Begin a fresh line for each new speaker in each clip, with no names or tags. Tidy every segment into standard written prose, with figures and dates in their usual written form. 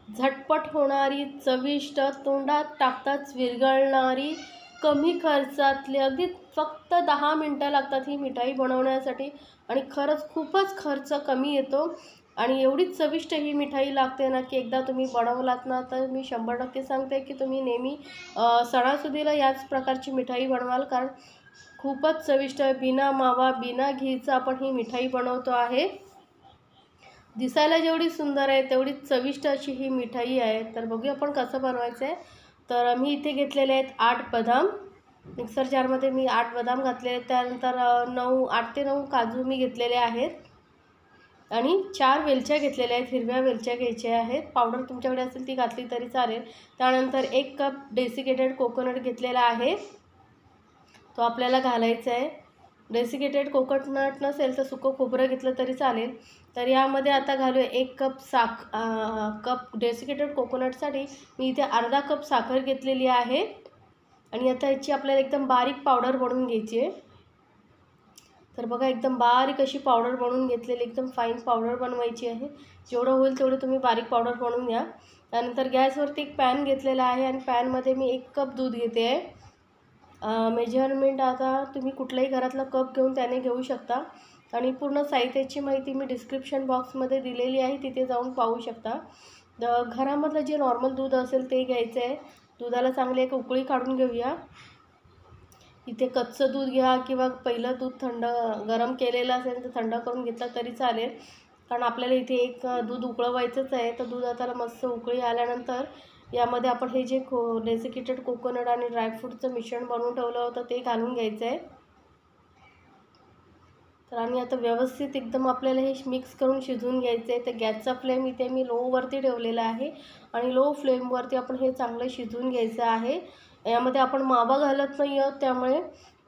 झटपट होणारी, चविष्ट, तोंडात टाकताच विरघळणारी, कमी खर्चातली, अगदी फक्त 10 मिनटं लागतात ही मिठाई बनवण्यासाठी आणि खरंच खूपच खर्च कमी येतो आणि एवढीच चविष्ट ही मिठाई लागते ना की एकदा तुम्ही बनवलात ना तर मी 100% सांगते की तुम्ही नेहमी सणासुदीला याच प्रकारची मिठाई बनवाल, कारण खूपच चविष्ट आहे. बिना मावा बिना घीचं आपण ही मिठाई बनवतो आहे. दिसायला जेवढी सुंदर आहे तेवढीच चविष्ट अशी ही मिठाई आहे. तर बघूया आपण कसं बनवायचं आहे. तर मी इथे घेतलेले आहेत 8 बदाम. मिक्सर जारमध्ये मी 8 बदाम घातले आहेत. त्यानंतर 8 ते 9 काजू मी घेतलेले आहेत आणि 4 वेलच्या घेतलेल्या आहेत. हिरव्या वेलच्या घ्यायच्या आहेत. पावडर तुमच्याकडे असेल ती घातली तरी चालेल. त्यानंतर 1 कप डेसिकेटेड कोकोनट घेतलेला आहे, तो आपल्याला घालायचा आहे. डेसिकेटेड कोकोनट नसेल तर सुकं खोबरं घेतलं तरी चालेल. तर यामध्ये आता घालूया 1 कप डेसिकेटेड कोकोनटसाठी मी इथे अर्धा कप साखर घेतलेली आहे आणि आता याची आपल्याला एकदम बारीक पावडर बनवून घ्यायची आहे. तर बघा एकदम बारीक अशी पावडर बनवून घेतलेली, एकदम फाईन पावडर बनवायची आहे. जेवढं होईल तेवढं तुम्ही बारीक पावडर बनवून घ्या. त्यानंतर गॅसवरती एक पॅन घेतलेला आहे आणि पॅनमध्ये मी 1 कप दूध घेते आहे. मेजरमेंट आता तुम्ही कुठल्याही घरातला कप घेऊन त्याने घेऊ शकता आणि पूर्ण साहित्याची माहिती मी डिस्क्रिप्शन बॉक्समध्ये दिलेली आहे, तिथे जाऊन पाहू शकता. घरामधलं जे नॉर्मल दूध असेल ते घ्यायचं आहे. दुधाला चांगली एक उकळी काढून घेऊया. इथे कच्चं दूध घ्या किंवा पहिलं दूध गरम केलेलं असेल तर थंड करून घेतलं तरी चालेल, कारण आपल्याला इथे एक दूध उकळवायचंच आहे. तर दूध आता मस्त उकळी आल्यानंतर यामध्ये आपण हे जे डेसिकेटेड कोकोनट आणि ड्रायफ्रूटचं मिश्रण बनवून ठेवलं होतं ते घालून घ्यायचं आहे. तर आणि आता व्यवस्थित एकदम आपल्याला हे मिक्स करून शिजवून घ्यायचं आहे. तर गॅसचा फ्लेम इथे मी लोवरती ठेवलेला आहे आणि लो फ्लेमवरती आपण हे चांगलं शिजवून घ्यायचं आहे. यामध्ये आपण मावा घालत नाही आहोत, त्यामुळे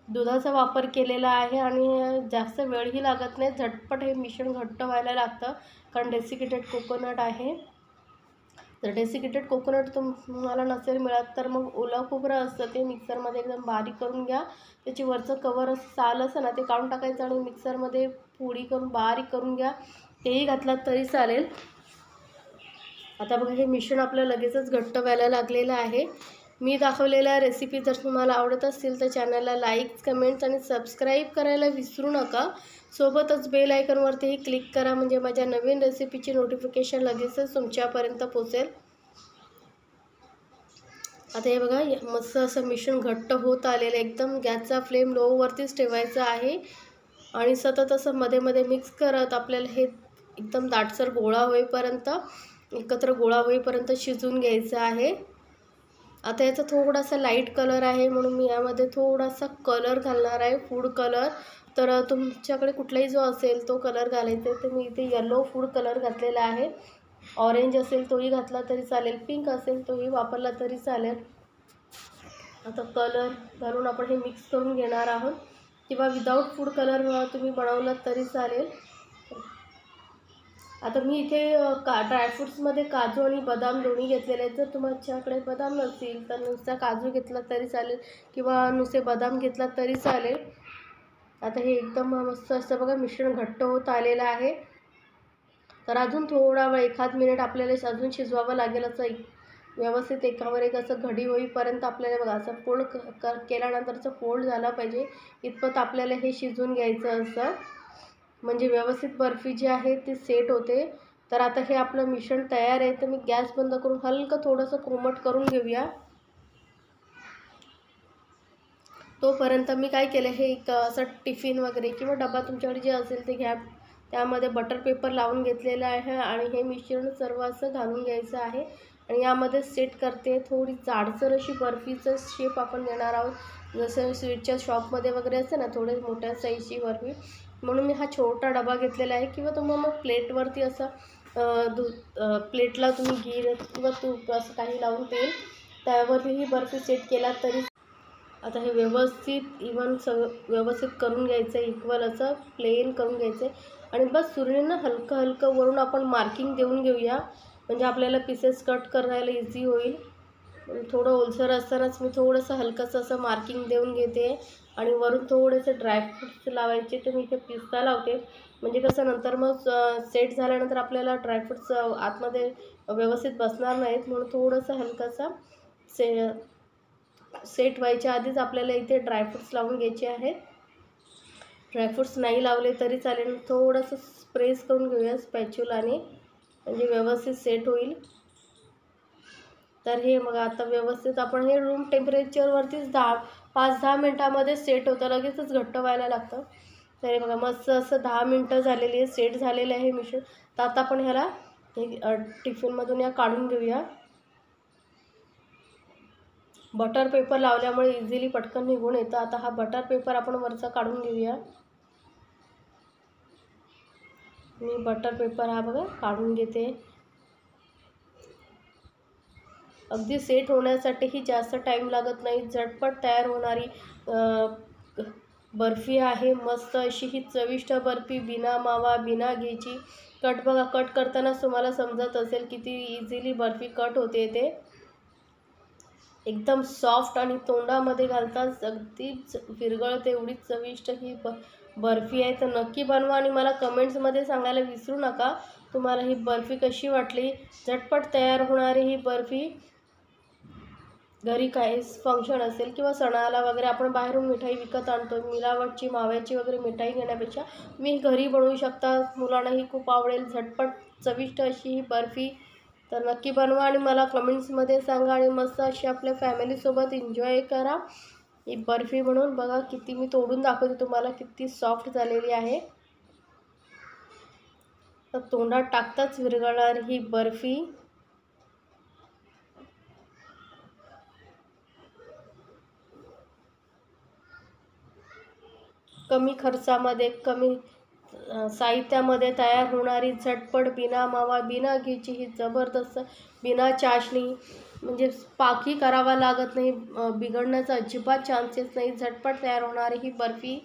दुधाचा वापर केलेला आहे आणि जास्त वेळही लागत नाही. झटपट हे मिश्रण घट्ट व्हायला लागतं, कारण डेसिकेटेड कोकोनट आहे. जर डेसिकेटेड कोकोनट तुम्हाला नसेल मिळत तर मग ओलं खोबरं असतं ते मिक्सरमध्ये एकदम बारीक करून घ्या. त्याची वरचं कवर साल असतं ना ते काढून टाकायचं आणि मिक्सरमध्ये पोळी करून बारीक करून घ्या, तेही घातलात तरी चालेल. आता बघा हे मिश्रण आपलं लगेचच घट्ट व्हायला लागलेलं आहे. मी दाखवलेल्या रेसिपी जर तुम्हाला आवडत असतील तर चॅनलला लाईक, कमेंट्स आणि सबस्क्राईब करायला विसरू नका. सोबतच बेल आयकॉनवरतीही क्लिक करा, म्हणजे माझ्या नवीन रेसिपीची नोटिफिकेशन लगेचच तुमच्यापर्यंत पोहोचेल. आता हे बघा मस्त असं मिश्रण घट्ट होत आलेलं, एकदम गॅसचा फ्लेम लोवरतीच ठेवायचा आहे आणि सतत असं मध्ये मध्ये मिक्स करत आपल्याला हे एकदम दाटसर गोळा होईपर्यंत, एकत्र गोळा होईपर्यंत शिजवून घ्यायचं आहे. आता याचा थोडासा लाईट कलर आहे म्हणून मी यामध्ये थोडासा कलर घालणार आहे, फूड कलर. तर तुमच्याकडे कुठलाही जो असेल तो कलर घालायचा आहे. तर मी इथे येलो फूड कलर घातलेला आहे. ऑरेंज असेल तोही घातला तरी चालेल, पिंक असेल तोही वापरला तरी चालेल. आता कलर घालून आपण हे मिक्स करून घेणार आहोत, किंवा विदाऊट फूड कलर तुम्ही बनवलात तरी चालेल. आता मी इथे ड्रायफ्रूट्समध्ये काजू आणि बदाम दोन्ही घेतलेले आहेत. जर तुमच्याकडे बदाम नसतील तर नुसता काजू घेतला तरी चालेल किंवा नुसते बदाम घेतला तरी चालेल. आता हे एकदम मस्त असं बघा मिश्रण घट्ट होत आलेलं आहे. तर अजून थोडा वेळ 1 मिनिट आपल्याला अजून शिजवावं लागेल. असं व्यवस्थित एकावर एक असं घडी होईपर्यंत आपल्याला बघा असं फोल्ड केल्यानंतरचं फोल्ड झाला पाहिजे इतपत आपल्याला हे शिजवून घ्यायचं असं, म्हणजे व्यवस्थित बर्फी जी आहे ती सेट होते. तर आता हे आपलं मिश्रण तयार आहे. तर मी गॅस बंद करून हलकं थोडंसं कोमट करून घेऊया. तोपर्यंत मी काय केलं, हे एक असं टिफिन वगैरे किंवा डबा तुमच्याकडे जे असेल ते घ्या. त्यामध्ये बटर पेपर लावून घेतलेलं आहे आणि हे मिश्रण सर्व असं घालून घ्यायचं आहे आणि यामध्ये सेट करते. थोडी जाडसर अशी बर्फीचं शेप आपण देणार आहोत, जसं स्वीटच्या शॉपमध्ये वगैरे असते ना थोडे मोठ्या साईजची बर्फी, म्हणून मी हा छोटा डबा घेतलेला आहे. किंवा तुम्हाला मग प्लेटवरती असं प्लेटला तुम्ही गीर किंवा तूप असं काही लावून तेल त्यावरती ही बर्फी सेट केला तरी. आता हे व्यवस्थित व्यवस्थित करून घ्यायचं आहे, इक्वल असं प्लेन करून घ्यायचं आहे आणि बस सुरीनं हलकं हलकं वरून आपण मार्किंग देऊन घेऊया, म्हणजे आपल्याला पीसेस कट करायला इझी होईल. थोडं ओलसर असतानाच मी थोडंसं हलकंसं असं मार्किंग देऊन घेते आणि वरून थोडेसे ड्रायफ्रूट्स लावायचे. तर मी इथे पिस्ता लावते, म्हणजे कसं नंतर मग सेट झाल्यानंतर आपल्याला ड्रायफ्रूट्स आतमध्ये व्यवस्थित बसणार नाहीत, म्हणून थोडंसं हलकंसं सेट व्हायच्या आधीच आपल्याला इथे ड्रायफ्रूट्स लावून घ्यायचे आहेत. ड्रायफ्रूट्स नाही लावले तरी चालेल, थोडंसं प्रेस करून घेऊया स्पॅच्युलाने, म्हणजे व्यवस्थित सेट होईल. तर हे बघा आता व्यवस्थित आपण हे रूम टेम्परेचरवरतीच 5-10 मिनटामध्ये सेट होतं, लगेचच घट्ट व्हायला लागतं. तर हे बघा मस्त असं 10 मिनटं झालेली आहे, सेट झालेलं आहे मिश्रण. तर आता आपण ह्याला टिफिनमधून या काढून घेऊया. बटर पेपर लावल्यामुळे इझिली पटकन निघून येतं. आता हा बटर पेपर आपण वरचा काढून घेऊया. मी बटर पेपर हा बघा काढून घेते. अगदी सेट होण्यासाठीही जास्त टाईम लागत नाही, झटपट तयार होणारी बर्फी आहे. मस्त अशी ही चविष्ट बर्फी, बिना मावा बिना घीची. कट बघा, कट करतानाच तुम्हाला समजत असेल किती इझिली बर्फी कट होते. ते एकदम सॉफ्ट आणि तोंडामध्ये घालताच अगदीच विरघळते, एवढी चविष्ट ही बर्फी आहे. तर नक्की बनवा आणि मला कमेंट्समध्ये सांगायला विसरू नका तुम्हाला ही बर्फी कशी वाटली. झटपट तयार होणारी ही बर्फी, घरी काही फंक्शन असेल किंवा सणाला वगैरे आपण बाहेरून मिठाई विकत आणतो, मिलावटची माव्याची वगैरे मिठाई घेण्यापेक्षा मी घरी बनवू शकता. मुलांनाही खूप आवडेल, झटपट चविष्ट अशी ही बर्फी. तर नक्की बनवा आणि मला कमेंट्समध्ये सांगा आणि मस्त अशी आपल्या फॅमिलीसोबत एन्जॉय करा ही बर्फी बनवून. बघा किती मी तोडून दाखवते तुम्हाला, किती सॉफ्ट झालेली आहे. तर तोंडात टाकताच विरघळणारी ही बर्फी. कमी खर्चामध्ये, कमी साहित्यामध्ये तयार होणारी झटपट बिना मावा बिना घीची ही जबरदस्त, बिना चाशणी, म्हणजे पाकही करावा लागत नाही, बिघडण्याचा अजिबात चान्सेस नाही, झटपट तयार होणारी ही बर्फी